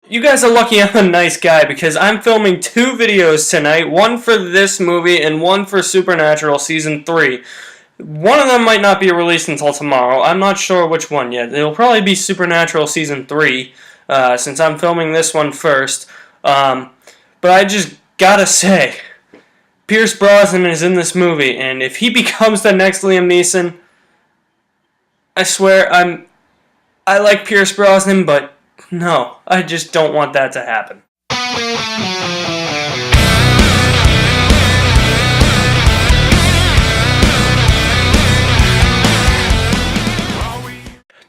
You guys are lucky I'm a nice guy because I'm filming 2 videos tonight, one for this movie and one for Supernatural Season 3. One of them might not be released until tomorrow. I'm not sure which one yet. It'll probably be Supernatural Season 3, since I'm filming this one first. But I just gotta say, Pierce Brosnan is in this movie, and if he becomes the next Liam Neeson, I swear I like Pierce Brosnan, but no, I just don't want that to happen.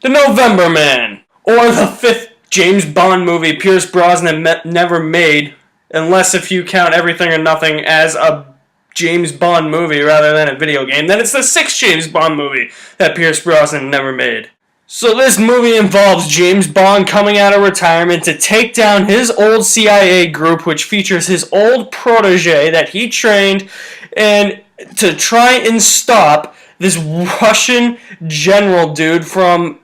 The November Man, or the 5th James Bond movie Pierce Brosnan never made, unless if you count Everything or Nothing as a James Bond movie rather than a video game, then it's the 6th James Bond movie that Pierce Brosnan never made. So this movie involves James Bond coming out of retirement to take down his old CIA group, which features his old protege that he trained, and to try and stop this Russian general dude from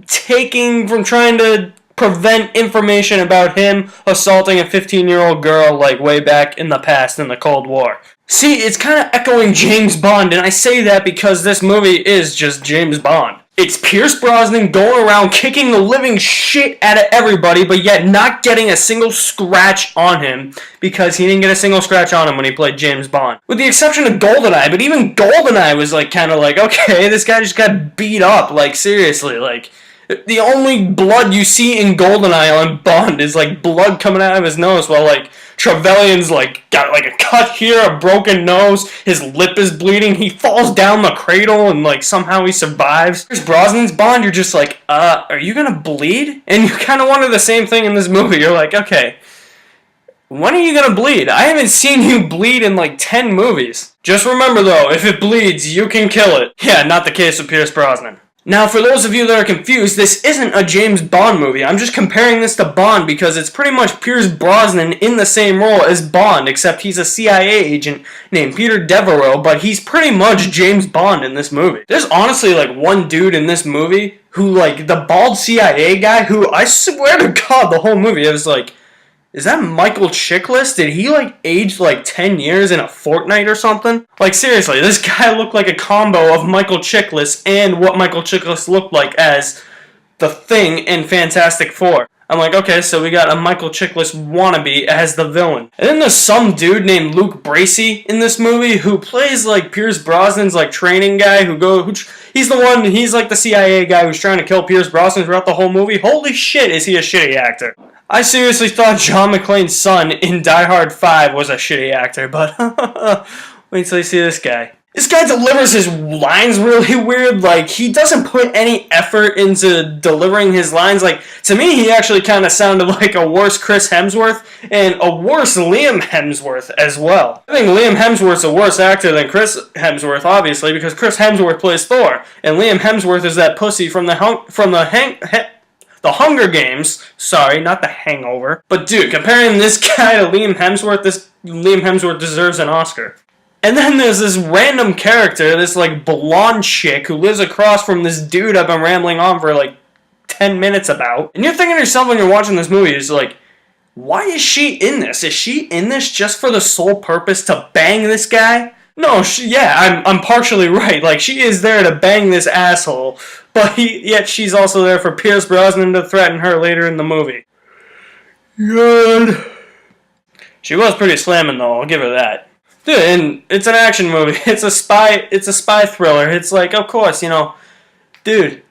trying to prevent information about him assaulting a 15-year-old girl like way back in the past in the Cold War. See, it's kind of echoing James Bond, and I say that because this movie is just James Bond. It's Pierce Brosnan going around kicking the living shit out of everybody, but yet not getting a single scratch on him because he didn't get a single scratch on him when he played James Bond. With the exception of GoldenEye, but even GoldenEye was kind of like, okay, this guy just got beat up, seriously, the only blood you see in GoldenEye on Bond is blood coming out of his nose while Trevelyan's got a cut here, a broken nose, his lip is bleeding, he falls down the cradle and somehow he survives. There's Brosnan's Bond, you're just are you gonna bleed? And you kind of wonder the same thing in this movie. You're like, okay, when are you gonna bleed? I haven't seen you bleed in 10 movies. Just remember though, if it bleeds, you can kill it. Yeah, not the case with Pierce Brosnan. Now, for those of you that are confused, this isn't a James Bond movie. I'm just comparing this to Bond because it's pretty much Pierce Brosnan in the same role as Bond, except he's a CIA agent named Peter Devereaux, but he's pretty much James Bond in this movie. There's honestly, one dude in this movie who, the bald CIA guy who, I swear to God, the whole movie, I was like, is that Michael Chiklis? Did he, age, 10 years in a fortnight or something? Seriously, this guy looked like a combo of Michael Chiklis and what Michael Chiklis looked like as the Thing in Fantastic Four. I'm like, okay, so we got a Michael Chiklis wannabe as the villain. And then there's some dude named Luke Bracey in this movie who plays, Pierce Brosnan's, training guy he's the CIA guy who's trying to kill Pierce Brosnan throughout the whole movie. Holy shit, is he a shitty actor. I seriously thought John McClane's son in Die Hard 5 was a shitty actor, but wait till you see this guy. This guy delivers his lines really weird. He doesn't put any effort into delivering his lines. To me, he actually kind of sounded like a worse Chris Hemsworth and a worse Liam Hemsworth as well. I think Liam Hemsworth's a worse actor than Chris Hemsworth, obviously, because Chris Hemsworth plays Thor, and Liam Hemsworth is that pussy from the Hunger Games. Sorry, not The Hangover. But dude, comparing this guy to Liam Hemsworth, this Liam Hemsworth deserves an Oscar. And then there's this random character, this blonde chick who lives across from this dude I've been rambling on for 10 minutes about. And you're thinking to yourself when you're watching this movie, is why is she in this? Is she in this just for the sole purpose to bang this guy? No, I'm partially right. She is there to bang this asshole, but yet she's also there for Pierce Brosnan to threaten her later in the movie. Good. She was pretty slamming though, I'll give her that. Dude, and it's an action movie. It's a spy thriller. It's of course, dude,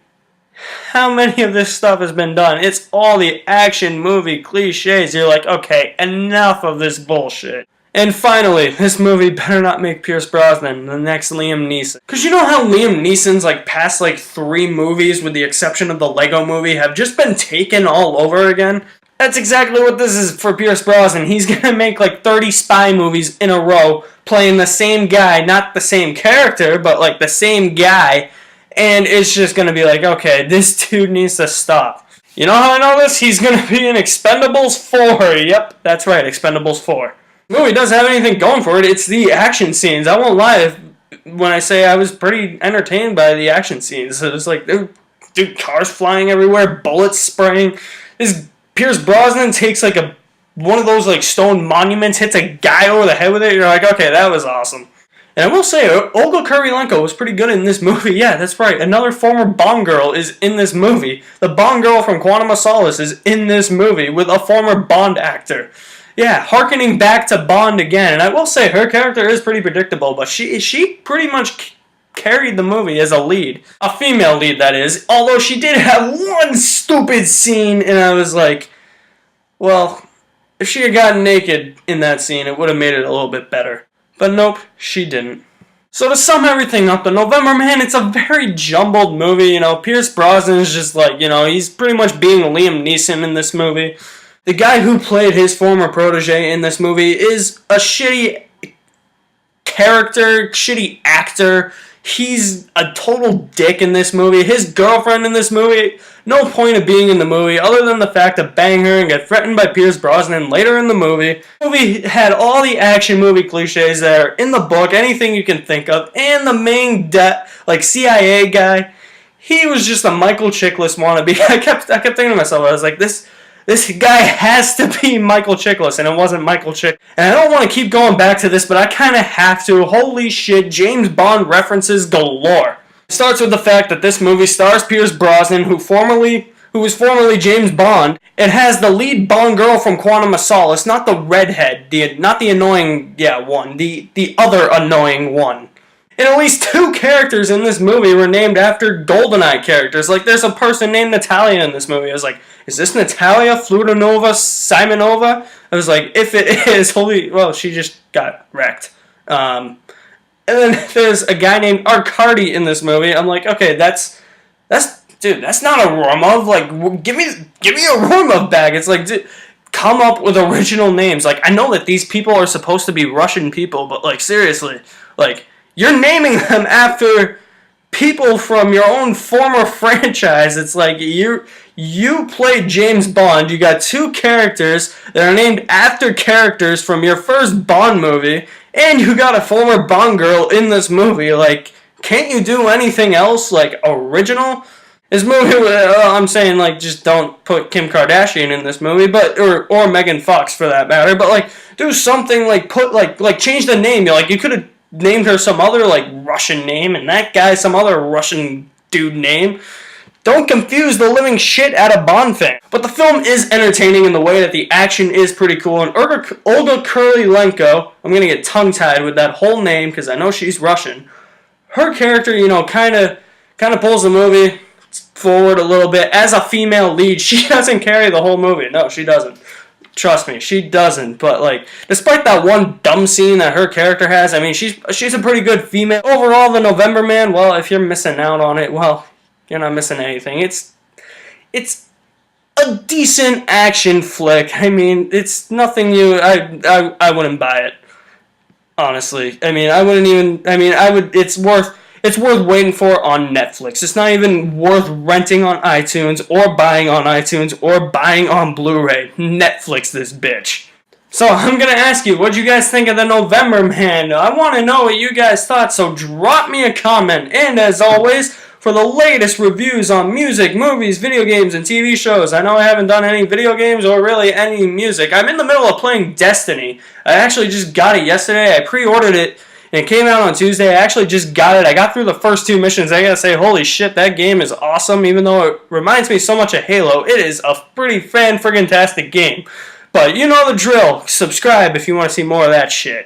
how many of this stuff has been done? It's all the action movie cliches. You're okay, enough of this bullshit. And finally, this movie better not make Pierce Brosnan the next Liam Neeson. Because you know how Liam Neeson's past 3 movies, with the exception of the Lego movie, have just been taken all over again? That's exactly what this is for Pierce Brosnan. He's gonna make 30 spy movies in a row, playing the same guy, not the same character, but the same guy, and it's just gonna be okay, this dude needs to stop. You know how I know this? He's gonna be in Expendables 4. Yep, that's right, Expendables 4. The movie doesn't have anything going for it. It's the action scenes. I won't lie when I say I was pretty entertained by the action scenes. It was dude, cars flying everywhere, bullets spraying. This Pierce Brosnan takes like one of those like stone monuments, hits a guy over the head with it. You're like, okay, that was awesome. And I will say, Olga Kurylenko was pretty good in this movie. Yeah, that's right. Another former Bond girl is in this movie. The Bond girl from Quantum of Solace is in this movie with a former Bond actor. Yeah, harkening back to Bond again. And I will say, her character is pretty predictable, but she pretty much carried the movie as a lead. A female lead, that is. Although she did have one stupid scene, and I was like, well, if she had gotten naked in that scene, it would have made it a little bit better. But nope, she didn't. So to sum everything up, The November Man, it's a very jumbled movie. You know, Pierce Brosnan is just like, you know, he's pretty much being Liam Neeson in this movie. The guy who played his former protege in this movie is a shitty character, shitty actor. He's a total dick in this movie. His girlfriend in this movie, no point of being in the movie other than the fact to bang her and get threatened by Pierce Brosnan later in the movie. The movie had all the action movie cliches that are in the book, anything you can think of, and the main CIA guy, he was just a Michael Chiklis wannabe. I kept thinking to myself, I was like, this guy has to be Michael Chiklis, and it wasn't Michael Chick. And I don't want to keep going back to this, but I kind of have to. Holy shit, James Bond references galore. It starts with the fact that this movie stars Pierce Brosnan, who was formerly James Bond. It has the lead Bond girl from Quantum of Solace, not the redhead, not the annoying, one, the other annoying one. And at least 2 characters in this movie were named after GoldenEye characters. Like, there's a person named Natalia in this movie. I was like, is this Natalia Flutanova Simonova? I was like, if it is, she just got wrecked. And then there's a guy named Arcady in this movie. I'm like, okay, that's not a Romov. Like, give me a Romov bag. It's like, dude, come up with original names. Like, I know that these people are supposed to be Russian people, but like, seriously, like, you're naming them after people from your own former franchise. It's like you played James Bond. You got 2 characters that are named after characters from your first Bond movie, and you got a former Bond girl in this movie. Like, can't you do anything else, like, original? This movie, I'm saying, like, just don't put Kim Kardashian in this movie, but or Megan Fox for that matter. But like, do something like change the name. Like, you could have named her some other like Russian name, and that guy some other Russian dude name. Don't confuse the living shit out of Bond fan. But the film is entertaining in the way that the action is pretty cool. And Olga Kurylenko, I'm gonna get tongue-tied with that whole name because I know she's Russian. Her character, kind of pulls the movie forward a little bit. As a female lead, she doesn't carry the whole movie. No, she doesn't. Trust me, she doesn't. But like, despite that one dumb scene that her character has, I mean, she's a pretty good female. Overall, The November Man, well, if you're missing out on it, well, you're not missing anything. It's a decent action flick. I mean, it's nothing new. I wouldn't buy it, honestly. I mean, I wouldn't even. I mean, I would. It's worth waiting for on Netflix. It's not even worth renting on iTunes or buying on iTunes or buying on Blu-ray. Netflix this bitch. So I'm going to ask you, what'd you guys think of The November Man? I want to know what you guys thought, so drop me a comment. And as always, for the latest reviews on music, movies, video games, and TV shows. I know I haven't done any video games or really any music. I'm in the middle of playing Destiny. I actually just got it yesterday. I pre-ordered it. And it came out on Tuesday. I actually just got it. I got through the first 2 missions. I gotta say, holy shit, that game is awesome. Even though it reminds me so much of Halo, it is a pretty fan-friggin-tastic game. But you know the drill. Subscribe if you want to see more of that shit.